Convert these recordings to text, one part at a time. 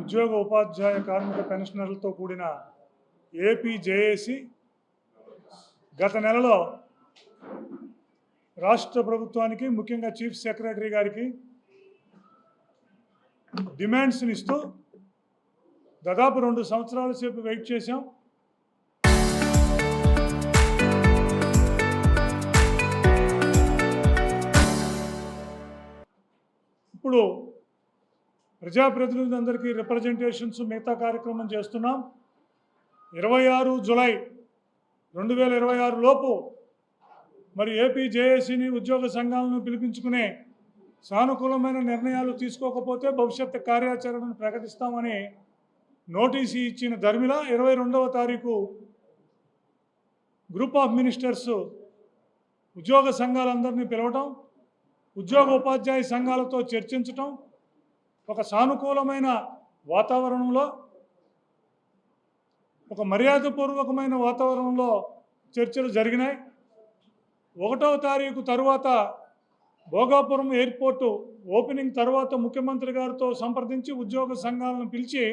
ఉద్యోగ ఉపాధ్యాయ కార్మిక పెన్షనర్లతో కూడిన ఏపీ జేఏసీ గత నెలలో రాష్ట్ర ప్రభుత్వానికి ముఖ్యంగా చీఫ్ సెక్రటరీ గారికి డిమాండ్స్ని ఇస్తూ దాదాపు 2 సంవత్సరాల సేపు వెయిట్ చేశాం. ఇప్పుడు ప్రజాప్రతినిధులందరికీ రిప్రజెంటేషన్స్ మిగతా కార్యక్రమం చేస్తున్నాం. 26 జూలై 2026 లోపు మరి ఏపీ జేఏసీని ఉద్యోగ సంఘాలను పిలిపించుకునే సానుకూలమైన నిర్ణయాలు తీసుకోకపోతే భవిష్యత్తు కార్యాచరణను ప్రకటిస్తామని నోటీసు ఇచ్చిన ధర్మిల 22వ తారీఖు గ్రూప్ ఆఫ్ మినిస్టర్స్ ఉద్యోగ సంఘాలందరినీ పిలవటం, ఉద్యోగ ఉపాధ్యాయ సంఘాలతో చర్చించటం, ఒక సానుకూలమైన వాతావరణంలో, ఒక మర్యాదపూర్వకమైన వాతావరణంలో చర్చలు జరిగినాయి. 1వ తారీఖు తర్వాత భోగాపురం ఎయిర్పోర్టు ఓపెనింగ్ తర్వాత ముఖ్యమంత్రి గారితో సంప్రదించి ఉద్యోగ సంఘాలను పిలిచి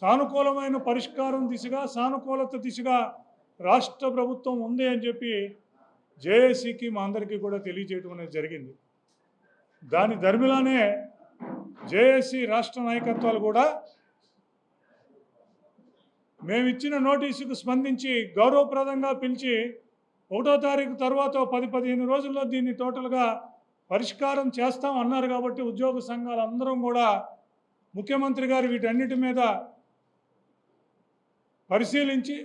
సానుకూలమైన పరిష్కారం దిశగా, సానుకూలత దిశగా రాష్ట్ర ప్రభుత్వం ఉంది అని చెప్పి జేఏసీకి మా అందరికీ కూడా తెలియజేయడం అనేది జరిగింది. దాని ధర్మిలానే జేఏసీ రాష్ట్ర నాయకత్వాలు కూడా మేమిచ్చిన నోటీసుకు స్పందించి గౌరవప్రదంగా పిలిచి 1వ తారీఖు తర్వాత 10-15 రోజుల్లో దీన్ని టోటల్గా పరిష్కారం చేస్తాం అన్నారు. కాబట్టి ఉద్యోగ సంఘాలందరం కూడా ముఖ్యమంత్రి గారు వీటన్నిటి మీద పరిశీలించి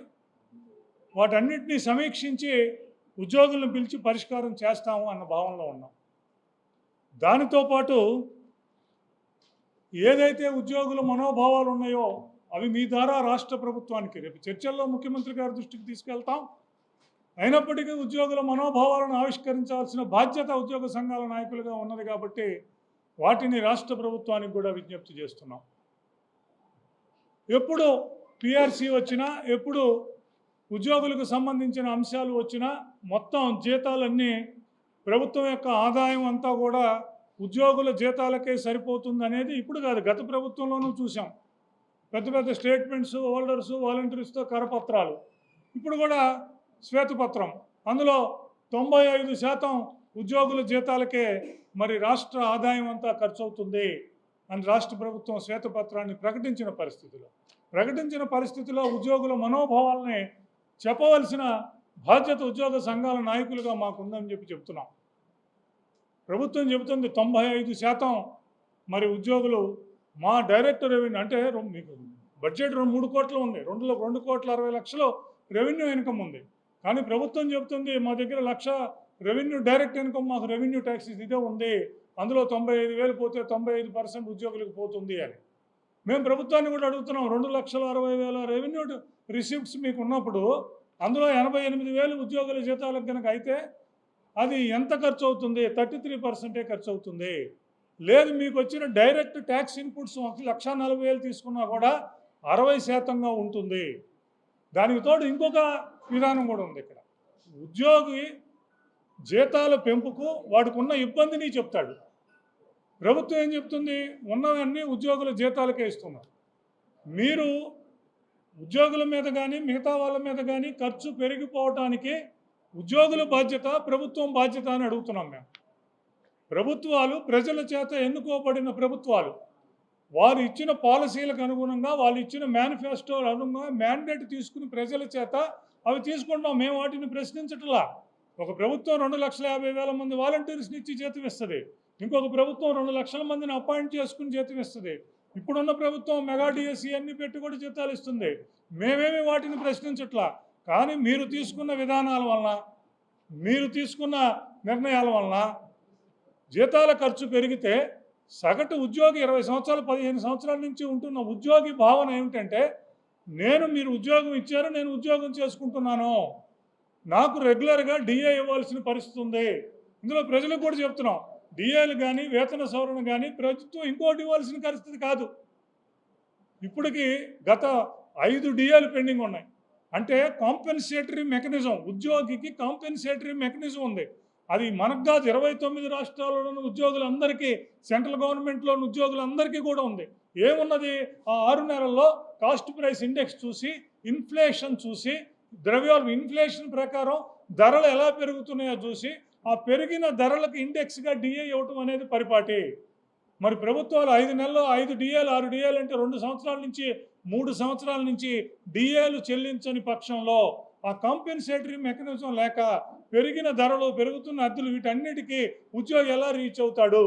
వాటన్నిటినీ సమీక్షించి ఉద్యోగులను పిలిచి పరిష్కారం చేస్తాము అన్న భావనలో ఉన్నాం. దానితో పాటు ఏదైతే ఉద్యోగుల మనోభావాలు ఉన్నాయో అవి మీ ద్వారా రాష్ట్ర ప్రభుత్వానికి రేపు చర్చల్లో ముఖ్యమంత్రి గారి దృష్టికి తీసుకెళ్తాం. అయినప్పటికీ ఉద్యోగుల మనోభావాలను ఆవిష్కరించాల్సిన బాధ్యత ఉద్యోగ సంఘాల నాయకులుగా ఉన్నది కాబట్టి వాటిని రాష్ట్ర ప్రభుత్వానికి కూడా విజ్ఞప్తి చేస్తున్నాం. ఎప్పుడు పిఆర్సీ వచ్చినా, ఎప్పుడు ఉద్యోగులకు సంబంధించిన అంశాలు వచ్చినా మొత్తం జీతాలన్నీ ప్రభుత్వం యొక్క ఆదాయం అంతా కూడా ఉద్యోగుల జీతాలకే సరిపోతుంది అనేది ఇప్పుడు కాదు, గత ప్రభుత్వంలోనూ చూసాం. పెద్ద పెద్ద స్టేట్మెంట్స్, హోల్డర్స్, వాలంటీర్స్తో కరపత్రాలు, ఇప్పుడు కూడా శ్వేతపత్రం, అందులో 95% ఉద్యోగుల జీతాలకే మరి రాష్ట్ర ఆదాయం అంతా ఖర్చు అవుతుంది అని రాష్ట్ర ప్రభుత్వం శ్వేతపత్రాన్ని ప్రకటించిన పరిస్థితిలో ఉద్యోగుల మనోభావాలని చెప్పవలసిన బాధ్యత ఉద్యోగ సంఘాల నాయకులుగా మాకుందని చెప్పి చెప్తున్నాం. ప్రభుత్వం చెబుతుంది 95% మరి ఉద్యోగులు మా డైరెక్ట్ రెవెన్యూ అంటే మీకు బడ్జెట్ 3 కోట్లు ఉంది, 2,60,00,000 రెవెన్యూ ఇన్కమ్ ఉంది. కానీ ప్రభుత్వం చెబుతుంది మా దగ్గర 1,00,000 రెవెన్యూ డైరెక్ట్ ఇన్కమ్, మాకు రెవెన్యూ ట్యాక్సెస్ ఇదే ఉంది, అందులో 95,000 పోతే 95% ఉద్యోగులకు పోతుంది అని. మేము ప్రభుత్వాన్ని కూడా అడుగుతున్నాం, 2,60,000 రెవెన్యూ రిసిప్ట్స్ మీకు ఉన్నప్పుడు అందులో 88,000 ఉద్యోగుల జీతాలకు కనుక అయితే అది ఎంత ఖర్చు అవుతుంది? 33% ఖర్చు అవుతుంది. లేదు, మీకు వచ్చిన డైరెక్ట్ ట్యాక్స్ ఇన్పుట్స్ 1,40,000 తీసుకున్నా కూడా 60% ఉంటుంది. దానికి తోడు ఇంకొక విధానం కూడా ఉంది. ఇక్కడ ఉద్యోగి జీతాల పెంపుకు వాడికి ఉన్న ఇబ్బందిని చెప్తాడు. ప్రభుత్వం ఏం చెప్తుంది? ఉన్నవన్నీ ఉద్యోగుల జీతాలకే ఇస్తున్నారు. మీరు ఉద్యోగుల మీద కానీ మిగతా వాళ్ళ మీద కానీ ఖర్చు పెరిగిపోవటానికి ఉద్యోగుల బాధ్యత, ప్రభుత్వం బాధ్యత అని అడుగుతున్నాం మేము. ప్రభుత్వాలు ప్రజల చేత ఎన్నుకోబడిన ప్రభుత్వాలు, వారు ఇచ్చిన పాలసీలకు అనుగుణంగా, వాళ్ళు ఇచ్చిన మేనిఫెస్టో అనుగుణంగా మ్యాండేట్ తీసుకుని ప్రజల చేత అవి తీసుకుంటాం. మేము వాటిని ప్రశ్నించట్లా. ఒక ప్రభుత్వం 2,50,000 మంది వాలంటీర్స్ని ఇచ్చి జీతం ఇస్తుంది, ఇంకొక ప్రభుత్వం 2 లక్షల మందిని అపాయింట్ చేసుకుని జీతం ఇస్తుంది. ఇప్పుడున్న ప్రభుత్వం మెగా డిఎస్సీ అన్ని పెట్టి కూడా జీతాలు ఇస్తుంది. మేమేమి వాటిని ప్రశ్నించట్లా. కానీ మీరు తీసుకున్న విధానాల వలన, మీరు తీసుకున్న నిర్ణయాల వలన జీతాల ఖర్చు పెరిగితే సగటు ఉద్యోగి 20 సంవత్సరాలు 15 సంవత్సరాల నుంచి ఉంటున్న ఉద్యోగి భావన ఏమిటంటే, మీరు ఉద్యోగం ఇచ్చారు, నేను ఉద్యోగం చేసుకుంటున్నాను, నాకు రెగ్యులర్గా డిఏ ఇవ్వాల్సిన పరిస్థితి ఉంది. ఇందులో ప్రజలకు కూడా చెప్తున్నాం, డిఏలు కానీ వేతన సవరణ కానీ ప్రభుత్వం ఇంకోటి ఇవ్వాల్సిన పరిస్థితి కాదు. ఇప్పటికి గత 5 డిఏలు పెండింగ్ ఉన్నాయి. అంటే కాంపెన్సేటరీ మెకానిజం, ఉద్యోగికి కాంపెన్సేటరీ మెకానిజం ఉంది. అది మనకు కాదు, 29 రాష్ట్రాల్లోని ఉద్యోగులందరికీ, సెంట్రల్ గవర్నమెంట్లోని ఉద్యోగులందరికీ కూడా ఉంది. ఏమున్నది? ఆ 6 నెలల్లో కాస్ట్ ప్రైస్ ఇండెక్స్ చూసి, ఇన్ఫ్లేషన్ చూసి, ఇన్ఫ్లేషన్ ప్రకారం ధరలు ఎలా పెరుగుతున్నాయో చూసి, ఆ పెరిగిన ధరలకు ఇండెక్స్గా డిఏ ఇవ్వటం అనేది పరిపాటి. మరి ప్రభుత్వాలు 5 నెలల్లో 5 డిఏలు 6 డిఏలు అంటే 2 సంవత్సరాల నుంచి 3 సంవత్సరాల నుంచి డిఏలు చెల్లించని పక్షంలో ఆ కాంపెన్సేటరీ మెకానిజం లేక పెరిగిన ధరలు, పెరుగుతున్న అద్దెలు, వీటన్నిటికీ ఉద్యోగి ఎలా రీచ్ అవుతాడు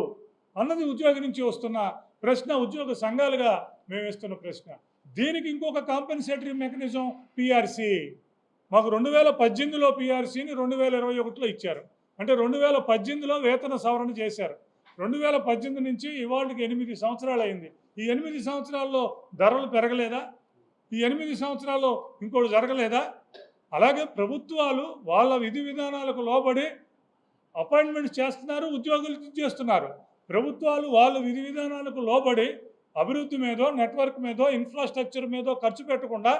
అన్నది ఉద్యోగి నుంచి వస్తున్న ప్రశ్న, ఉద్యోగ సంఘాలుగా మేము ఇస్తున్న ప్రశ్న. దీనికి ఇంకొక కాంపెన్సేటరీ మెకానిజం పిఆర్సీ. మాకు 2018లో పిఆర్సీని 2021లో ఇచ్చారు. అంటే 2018లో వేతన సవరణ చేశారు. 2018 నుంచి ఇవాళకి 8 సంవత్సరాలు అయింది. ఈ 8 సంవత్సరాల్లో ధరలు పెరగలేదా? ఈ 8 సంవత్సరాల్లో ఇంకోటి జరగలేదా? అలాగే ప్రభుత్వాలు వాళ్ళ విధి విధానాలకు లోబడి అపాయింట్మెంట్స్ చేస్తున్నారు, ఉద్యోగులు చేస్తున్నారు. ప్రభుత్వాలు వాళ్ళ విధి విధానాలకు లోబడి అభివృద్ధి మీదో, నెట్వర్క్ మీదో, ఇన్ఫ్రాస్ట్రక్చర్ మీదో ఖర్చు పెట్టకుండా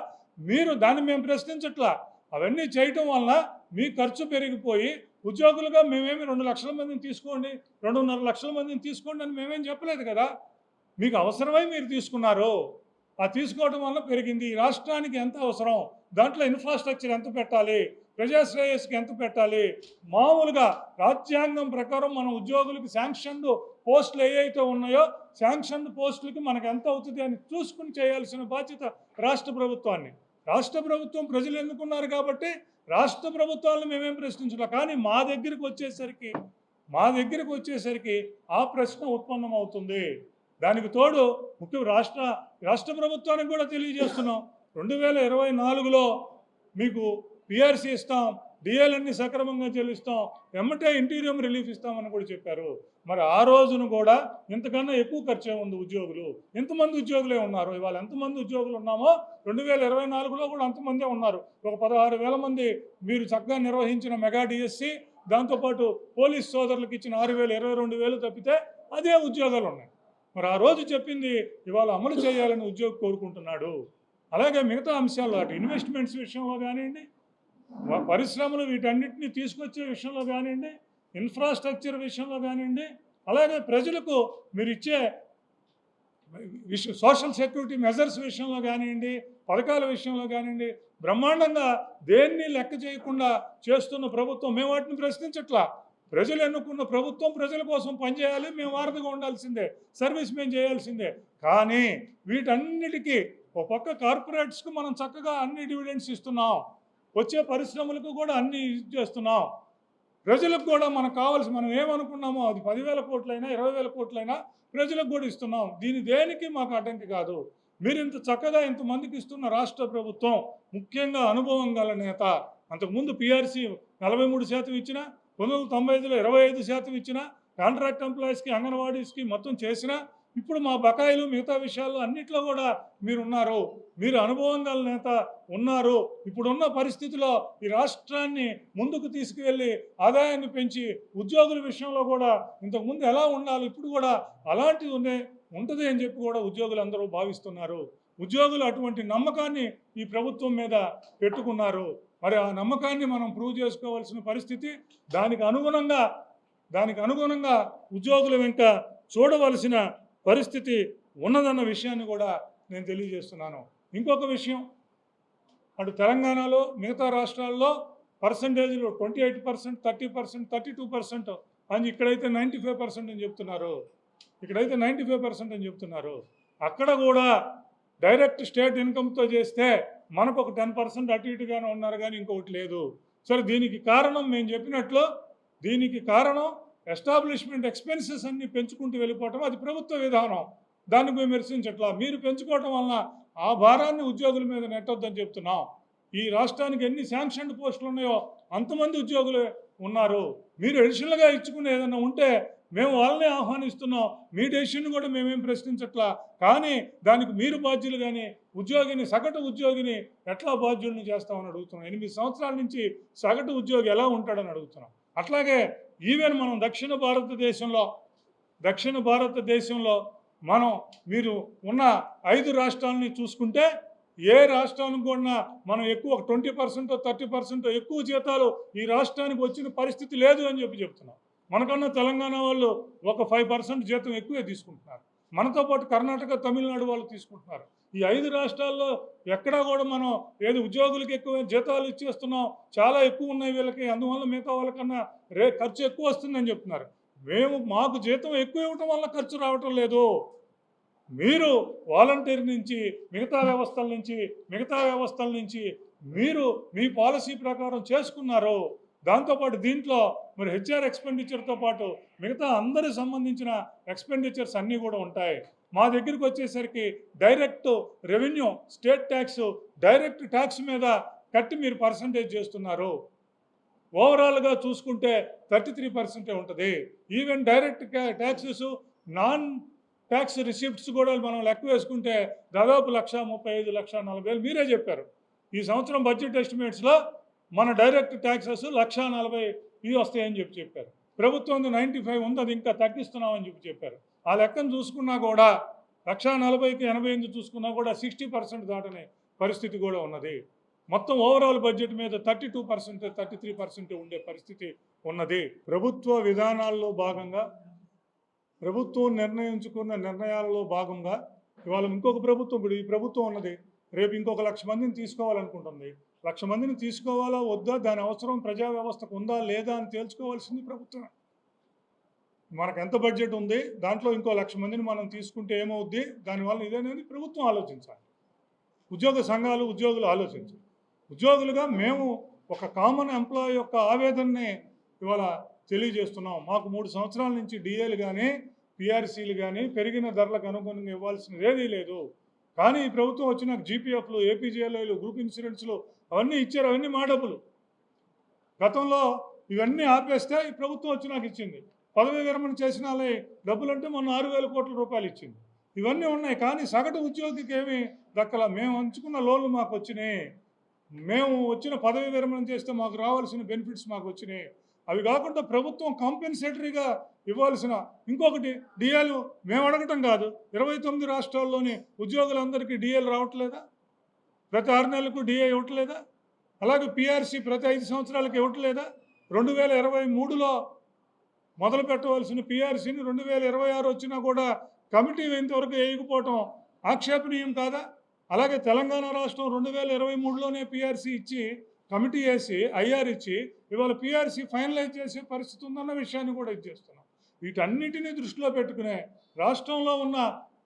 మీరు దాన్ని మేము ప్రశ్నించట్లా. అవన్నీ చేయటం వలన మీ ఖర్చు పెరిగిపోయి ఉద్యోగులుగా మేమేమి 2 లక్షల మందిని తీసుకోండి, 2.5 లక్షల మందిని తీసుకోండి అని మేమేం చెప్పలేదు కదా. మీకు అవసరమై మీరు తీసుకున్నారు. ఆ తీసుకోవడం వల్ల పెరిగింది. ఈ రాష్ట్రానికి ఎంత అవసరం, దాంట్లో ఇన్ఫ్రాస్ట్రక్చర్ ఎంత పెట్టాలి, ప్రజాశ్రేయస్కి ఎంత పెట్టాలి, మామూలుగా రాజ్యాంగం ప్రకారం మన ఉద్యోగులకు శాంక్షన్డ్ పోస్టులు ఏవైతే ఉన్నాయో శాంక్షన్డ్ పోస్టులకి మనకు ఎంత అవుతుంది అని చూసుకుని చేయాల్సిన బాధ్యత రాష్ట్ర ప్రభుత్వాన్ని. రాష్ట్ర ప్రభుత్వం ప్రజలు ఎన్నుకున్నారు కాబట్టి రాష్ట్ర ప్రభుత్వాలను మేమేం ప్రశ్నించాలి. కానీ మా దగ్గరికి వచ్చేసరికి ఆ ప్రశ్న ఉత్పన్నమవుతుంది. దానికి తోడు ముఖ్య రాష్ట్ర ప్రభుత్వానికి కూడా తెలియజేస్తున్నాం, 2024లో మీకు పిఆర్సీ ఇస్తాం, డిఏలన్నీ సక్రమంగా చెల్లిస్తాం, ఎమ్మటే ఇంటీరియం రిలీఫ్ ఇస్తామని కూడా చెప్పారు. మరి ఆ రోజున కూడా ఇంతకన్నా ఎక్కువ ఖర్చే ఉంది. ఉద్యోగులు ఎంతమంది ఉద్యోగులే ఉన్నారు? ఇవాళ ఎంతమంది ఉద్యోగులు ఉన్నామో 2024లో కూడా అంతమందే ఉన్నారు. ఒక 16,000 మంది మీరు చక్కగా నిర్వహించిన మెగా డిఎస్సి, దాంతోపాటు పోలీస్ సోదరులకు ఇచ్చిన 6,000, 22,000 తప్పితే అదే ఉద్యోగాలు ఉన్నాయి. మరి ఆ రోజు చెప్పింది ఇవాళ అమలు చేయాలని ఉద్యోగి కోరుకుంటున్నాడు. అలాగే మిగతా అంశాల్లో అటు ఇన్వెస్ట్మెంట్స్ విషయంలో కానివ్వండి, పరిశ్రమలు వీటన్నిటిని తీసుకొచ్చే విషయంలో కానివ్వండి, ఇన్ఫ్రాస్ట్రక్చర్ విషయంలో కానివ్వండి, అలాగే ప్రజలకు మీరు ఇచ్చే సోషల్ సెక్యూరిటీ మెజర్స్ విషయంలో కానివ్వండి, పథకాల విషయంలో కానివ్వండి, బ్రహ్మాండంగా దేన్ని లెక్క చేయకుండా చేస్తున్న ప్రభుత్వం. మేము వాటిని ప్రశ్నించట్లా. ప్రజలు ఎన్నుకున్న ప్రభుత్వం ప్రజల కోసం పనిచేయాలి, మేము వారధిగా ఉండాల్సిందే, సర్వీస్ మేము చేయాల్సిందే. కానీ వీటన్నిటికీ ఒక పక్క కార్పొరేట్స్కి మనం చక్కగా అన్ని డివిడెండ్స్ ఇస్తున్నాం, వచ్చే పరిశ్రమలకు కూడా అన్ని చేస్తున్నాం, ప్రజలకు కూడా మనకు కావాల్సి మనం ఏమనుకున్నామో అది 10,000 కోట్లైనా 20,000 కోట్లైనా ప్రజలకు కూడా ఇస్తున్నాం. దేనికి మాకు అడ్డంకి కాదు. మీరు ఇంత చక్కగా ఇంతమందికి ఇస్తున్న రాష్ట్ర ప్రభుత్వం, ముఖ్యంగా అనుభవం గల నేత, అంతకుముందు పిఆర్సీ 43% ఇచ్చిన, 1995లో 25% ఇచ్చిన, కాంట్రాక్ట్ ఎంప్లాయీస్కి, అంగన్వాడీస్కి మొత్తం చేసిన, ఇప్పుడు మా బకాయిలు మిగతా విషయాల్లో అన్నిట్లో కూడా మీరు ఉన్నారు. మీరు అనుభవం గల నేత ఉన్నారు. ఇప్పుడున్న పరిస్థితిలో ఈ రాష్ట్రాన్ని ముందుకు తీసుకువెళ్ళి ఆదాయాన్ని పెంచి ఉద్యోగుల విషయంలో కూడా ఇంతకుముందు ఎలా ఉండాలి ఇప్పుడు కూడా అలాంటిది ఉంటుంది అని చెప్పి కూడా ఉద్యోగులందరూ భావిస్తున్నారు. ఉద్యోగులు అటువంటి నమ్మకాన్ని ఈ ప్రభుత్వం మీద పెట్టుకున్నారు. మరి ఆ నమ్మకాన్ని మనం ప్రూవ్ చేసుకోవాల్సిన పరిస్థితి. దానికి అనుగుణంగా ఉద్యోగుల వెంట చూడవలసిన పరిస్థితి ఉన్నదన్న విషయాన్ని కూడా నేను తెలియజేస్తున్నాను. ఇంకొక విషయం, అటు తెలంగాణలో మిగతా రాష్ట్రాల్లో పర్సంటేజ్లు 28%, 30%, 32% అని, ఇక్కడైతే 95% అని చెప్తున్నారు. అక్కడ కూడా డైరెక్ట్ స్టేట్ ఇన్కమ్తో చేస్తే మనకు ఒక 10% అటు ఇటుగానే ఉన్నారు, కానీ ఇంకొకటి లేదు. సరే, దీనికి కారణం మేము చెప్పినట్లు, దీనికి కారణం ఎస్టాబ్లిష్మెంట్ ఎక్స్పెన్సెస్ అన్ని పెంచుకుంటూ వెళ్ళిపోవటం. అది ప్రభుత్వ విధానం, దాన్ని మేము విమర్శించట్లా. మీరు పెంచుకోవటం వలన ఆ భారాన్ని ఉద్యోగుల మీద నెట్టొద్దని చెప్తున్నాం. ఈ రాష్ట్రానికి ఎన్ని శాంక్షన్డ్ పోస్టులు ఉన్నాయో అంతమంది ఉద్యోగులు ఉన్నారు. మీరు అడిషనల్గా ఇచ్చుకునే ఏదైనా ఉంటే మేము వాళ్ళనే ఆహ్వానిస్తున్నాం. మీ డెసిషన్ కూడా మేమేం ప్రశ్నించట్లా. కానీ దానికి మీరు బాధ్యులు, కానీ సగటు ఉద్యోగిని ఎట్లా బాధ్యులను చేస్తామని అడుగుతున్నాం. 8 సంవత్సరాల నుంచి సగటు ఉద్యోగి ఎలా ఉంటాడని అడుగుతున్నాం. అట్లాగే ఈవెన్ మనం దక్షిణ భారతదేశంలో మీరు ఉన్న 5 రాష్ట్రాలని చూసుకుంటే ఏ రాష్ట్రానికి కూడా మనం ఎక్కువ 20%, 30% ఎక్కువ జీతాలు ఈ రాష్ట్రానికి వచ్చిన పరిస్థితి లేదు అని చెప్తున్నాం. మనకన్నా తెలంగాణ వాళ్ళు ఒక 5% జీతం ఎక్కువే తీసుకుంటున్నారు. మనతో పాటు కర్ణాటక, తమిళనాడు వాళ్ళు తీసుకుంటున్నారు. ఈ 5 రాష్ట్రాల్లో ఎక్కడా కూడా మనం ఏది ఉద్యోగులకి ఎక్కువ జీతాలు ఇచ్చేస్తున్నాం, చాలా ఎక్కువ ఉన్నాయి వీళ్ళకి, అందువల్ల మిగతా వాళ్ళకన్నా ఖర్చు ఎక్కువ వస్తుందని చెప్తున్నారు. మాకు జీతం ఎక్కువ ఇవ్వటం వల్ల ఖర్చు రావటం లేదు. మీరు వాలంటీర్ నుంచి మిగతా వ్యవస్థల నుంచి మీరు మీ పాలసీ ప్రకారం చేసుకున్నారు. దాంతోపాటు దీంట్లో మరి హెచ్ఆర్ ఎక్స్పెండిచర్తో పాటు మిగతా అందరికి సంబంధించిన ఎక్స్పెండిచర్స్ అన్నీ కూడా ఉంటాయి. మా దగ్గరికి వచ్చేసరికి direct revenue, state tax, direct tax మీద కట్టి మీరు పర్సంటేజ్ చేస్తున్నారు. ఓవరాల్గా చూసుకుంటే 33% ఉంటుంది. Even direct taxes, non tax receipts కూడా మనం లెక్క వేసుకుంటే దాదాపు 1,35,000, 1,40,000 మీరే చెప్పారు. ఈ సంవత్సరం బడ్జెట్ ఎస్టిమేట్స్లో మన డైరెక్ట్ ట్యాక్సెస్ 1,40,000 వస్తాయని చెప్పారు. ప్రభుత్వం 95 ఉంది, అది ఇంకా తగ్గిస్తున్నామని చెప్పారు. ఆ లెక్కను చూసుకున్నా కూడా 1,40,000కి 88 చూసుకున్నా కూడా 60% దాటనే పరిస్థితి కూడా ఉన్నది. మొత్తం ఓవరాల్ బడ్జెట్ మీద 32%, 33% ఉండే పరిస్థితి ఉన్నది. ప్రభుత్వ విధానాల్లో భాగంగా, ప్రభుత్వం నిర్ణయించుకున్న నిర్ణయాలలో భాగంగా ఇవాళ ఇంకొక ప్రభుత్వం, ఇప్పుడు ఈ ప్రభుత్వం ఉన్నది, రేపు ఇంకొక 1,00,000 మందిని తీసుకోవాలనుకుంటుంది. 1,00,000 మందిని తీసుకోవాలా వద్దా, దాని అవసరం ప్రజా వ్యవస్థకు ఉందా లేదా అని తేల్చుకోవాల్సింది ప్రభుత్వం. మనకు ఎంత బడ్జెట్ ఉంది, దాంట్లో ఇంకో 1,00,000 మందిని మనం తీసుకుంటే ఏమవుద్ది, దానివల్ల ఇదేనేది ప్రభుత్వం ఆలోచించాలి. ఉద్యోగ సంఘాలు, ఉద్యోగులు ఆలోచించాలి. ఉద్యోగులుగా మేము ఒక కామన్ ఎంప్లాయీ యొక్క ఆవేదనని ఇవాళ తెలియజేస్తున్నాం. మాకు 3 సంవత్సరాల నుంచి డిఏలు కానీ పిఆర్సీలు కానీ పెరిగిన ధరలకు అనుగుణంగా ఇవ్వాల్సినది ఏదీ లేదు. కానీ ఈ ప్రభుత్వం వచ్చినాక జీపీఎఫ్లు, ఏపీజీఎల్ఐలు, గ్రూప్ ఇన్సూరెన్స్లు అవన్నీ ఇచ్చారు. అవన్నీ మా డబ్బులు. గతంలో ఇవన్నీ ఆపేస్తే ఈ ప్రభుత్వం వచ్చినాక ఇచ్చింది. పదవి విరమణ చేసిన డబ్బులు అంటే మొన్న 6,000 కోట్ల రూపాయలు ఇచ్చింది. ఇవన్నీ ఉన్నాయి. కానీ సగటు ఉద్యోగికి ఏమి దక్కల. మేము ఉంచుకున్న లోన్లు మాకు వచ్చినాయి. మేము వచ్చిన పదవి విరమణ చేస్తే మాకు రావాల్సిన బెనిఫిట్స్ మాకు వచ్చినాయి. అవి కాకుండా ప్రభుత్వం కాంపెన్సేటరీగా ఇవ్వాల్సిన ఇంకొకటి డిఏలు మేము అడగటం కాదు, 29 రాష్ట్రాల్లోని ఉద్యోగులందరికీ డిఏలు రావట్లేదా? ప్రతి 6 నెలలకు డిఏ ఇవ్వట్లేదా? అలాగే పిఆర్సీ ప్రతి 5 సంవత్సరాలకు ఇవ్వట్లేదా? 2023లో మొదలు పెట్టవలసిన పిఆర్సీని 2026 వచ్చినా కూడా కమిటీ ఇంతవరకు వేయకపోవటం ఆక్షేపణీయం కాదా? అలాగే తెలంగాణ రాష్ట్రం 2023లోనే పిఆర్సీ ఇచ్చి కమిటీ వేసి ఐఆర్ ఇచ్చి ఇవాళ పిఆర్సీ ఫైనలైజ్ చేసే పరిస్థితి ఉందన్న విషయాన్ని కూడా ఇచ్చేస్తున్నాం. వీటన్నిటినీ దృష్టిలో పెట్టుకునే, రాష్ట్రంలో ఉన్న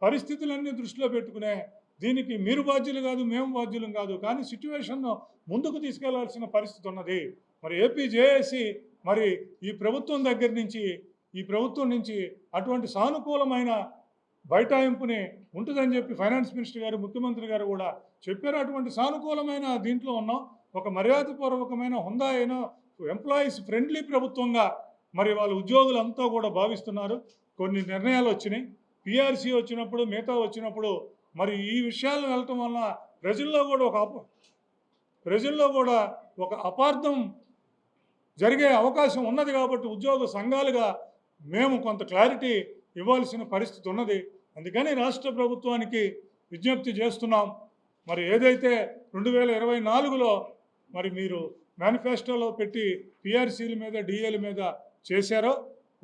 పరిస్థితులన్నీ దృష్టిలో పెట్టుకునే దీనికి మీరు బాధ్యులు కాదు, మేము బాధ్యులం కాదు, కానీ సిచ్యువేషన్ను ముందుకు తీసుకెళ్లాల్సిన పరిస్థితి ఉన్నది. మరి ఏపీ జేఏసీ మరి ఈ ప్రభుత్వం దగ్గర నుంచి, ఈ ప్రభుత్వం నుంచి అటువంటి సానుకూలమైన బైఠాయింపుని ఉంటుందని చెప్పి ఫైనాన్స్ మినిస్టర్ గారు, ముఖ్యమంత్రి గారు కూడా చెప్పారు. అటువంటి సానుకూలమైన దీంట్లో ఉన్నాం. ఒక మర్యాదపూర్వకమైన, హుందా అయిన, ఎంప్లాయీస్ ఫ్రెండ్లీ ప్రభుత్వంగా మరి వాళ్ళ ఉద్యోగులంతా కూడా భావిస్తున్నారు. కొన్ని నిర్ణయాలు వచ్చినాయి. పిఆర్సీ వచ్చినప్పుడు, మిగతా వచ్చినప్పుడు మరి ఈ విషయాలు వెళ్ళటం వల్ల ప్రజల్లో కూడా ఒక అపార్థం జరిగే అవకాశం ఉన్నది. కాబట్టి ఉద్యోగ సంఘాలుగా మేము కొంత క్లారిటీ ఇవ్వాల్సిన పరిస్థితి ఉన్నది. అందుకని రాష్ట్ర ప్రభుత్వానికి విజ్ఞప్తి చేస్తున్నాం. మరి ఏదైతే 2024లో మరి మీరు మేనిఫెస్టోలో పెట్టి పిఆర్సీల మీద, డిఏల మీద చేశారో,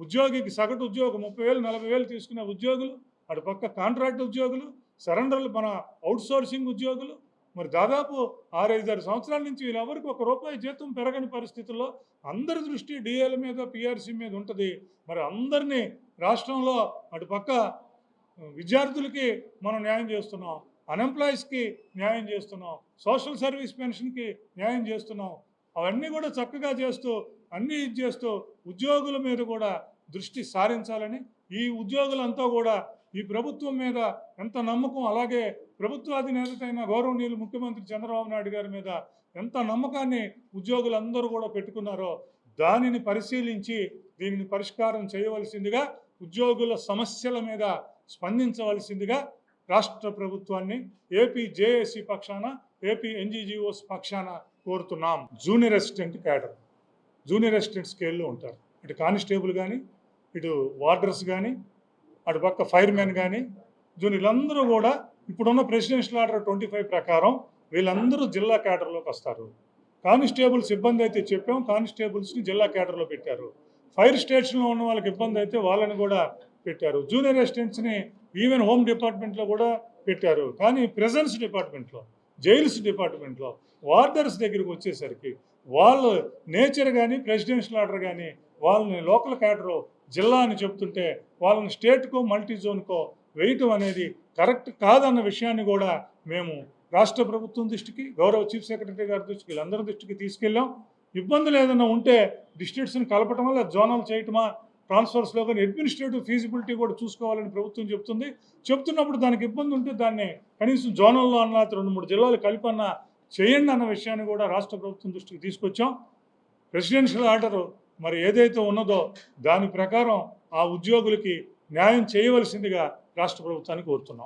ఉద్యోగికి సగటు ఉద్యోగం 30,000, 40,000 తీసుకునే ఉద్యోగులు, అటు పక్క కాంట్రాక్ట్ ఉద్యోగులు, సరెండర్లు, మన అవుట్సోర్సింగ్ ఉద్యోగులు, మరి దాదాపు 6-5 సంవత్సరాల నుంచి వీళ్ళెవరికి ₹1 జీతం పెరగని పరిస్థితుల్లో అందరి దృష్టి డిఏల మీద, పిఆర్సీ మీద ఉంటుంది. మరి అందరినీ రాష్ట్రంలో అటు పక్క విద్యార్థులకి మనం న్యాయం చేస్తున్నాం, అన్ఎంప్లాయీస్కి న్యాయం చేస్తున్నాం, సోషల్ సర్వీస్ పెన్షన్కి న్యాయం చేస్తున్నాం. అవన్నీ కూడా చక్కగా చేస్తూ, అన్నీ చేస్తూ ఉద్యోగుల మీద కూడా దృష్టి సారించాలని, ఈ ఉద్యోగులంతా కూడా ఈ ప్రభుత్వం మీద ఎంత నమ్మకం, అలాగే ప్రభుత్వాధినేత అయిన గౌరవనీయులు ముఖ్యమంత్రి చంద్రబాబు నాయుడు గారి మీద ఎంత నమ్మకాన్ని ఉద్యోగులందరూ కూడా పెట్టుకున్నారో దానిని పరిశీలించి దీనిని పరిష్కారం చేయవలసిందిగా, ఉద్యోగుల సమస్యల మీద స్పందించవలసిందిగా రాష్ట్ర ప్రభుత్వాన్ని ఏపీ జేఏసీ పక్షాన, ఏపీ ఎన్జీజీఓస్ పక్షాన కోరుతున్నాం. Junior assistant cadre, junior assistant స్కేల్లో ఉంటారు. ఇటు కానిస్టేబుల్ కానీ, ఇటు వార్డర్స్ కానీ, అటు పక్క ఫైర్మెన్ కానీ, వీళ్ళందరూ కూడా ఇప్పుడున్న ప్రెసిడెన్షియల్ ఆర్డర్ 25 ప్రకారం వీళ్ళందరూ జిల్లా క్యాడర్లోకి వస్తారు. కానిస్టేబుల్స్ ఇబ్బంది అయితే చెప్పాం, కానిస్టేబుల్స్ని జిల్లా క్యాడర్లో పెట్టారు. ఫైర్ స్టేషన్లో ఉన్న వాళ్ళకి ఇబ్బంది అయితే వాళ్ళని కూడా పెట్టారు. జూనియర్ అసిస్టెంట్స్ని ఈవెన్ హోమ్ డిపార్ట్మెంట్లో కూడా పెట్టారు. కానీ ప్రెజెన్స్ డిపార్ట్మెంట్లో, జైల్స్ డిపార్ట్మెంట్లో, వార్డర్స్ దగ్గరికి వచ్చేసరికి వాళ్ళ నేచర్ కానీ ప్రెసిడెన్షియల్ ఆర్డర్ కానీ వాళ్ళని లోకల్ క్యాడరు జిల్లా అని చెప్తుంటే వాళ్ళని స్టేట్కో మల్టీ జోన్కో వేయటం అనేది కరెక్ట్ కాదన్న విషయాన్ని కూడా మేము రాష్ట్ర ప్రభుత్వం దృష్టికి, గౌరవ చీఫ్ సెక్రటరీ గారి దృష్టికి, వీళ్ళందరి దృష్టికి తీసుకెళ్ళాం. ఇబ్బందులు ఏదైనా ఉంటే డిస్ట్రిక్ట్స్ని కలపటమా లేదా జోనల్ చేయటమా, ట్రాన్స్ఫర్స్లో కానీ అడ్మినిస్ట్రేటివ్ ఫీజిబిలిటీ కూడా చూసుకోవాలని ప్రభుత్వం చెప్తున్నప్పుడు దానికి ఇబ్బంది ఉంటే దాన్ని కనీసం జోనల్లో అన్న 2-3 జిల్లాలు కలిపన్నా చేయండి అన్న విషయాన్ని కూడా రాష్ట్ర ప్రభుత్వం దృష్టికి తీసుకొచ్చాం. ప్రెసిడెన్షియల్ ఆర్డర్ మరి ఏదైతే ఉన్నదో దాని ప్రకారం ఆ ఉద్యోగులకి న్యాయం చేయవలసిందిగా రాష్ట్ర ప్రభుత్వాన్ని కోరుతున్నాం.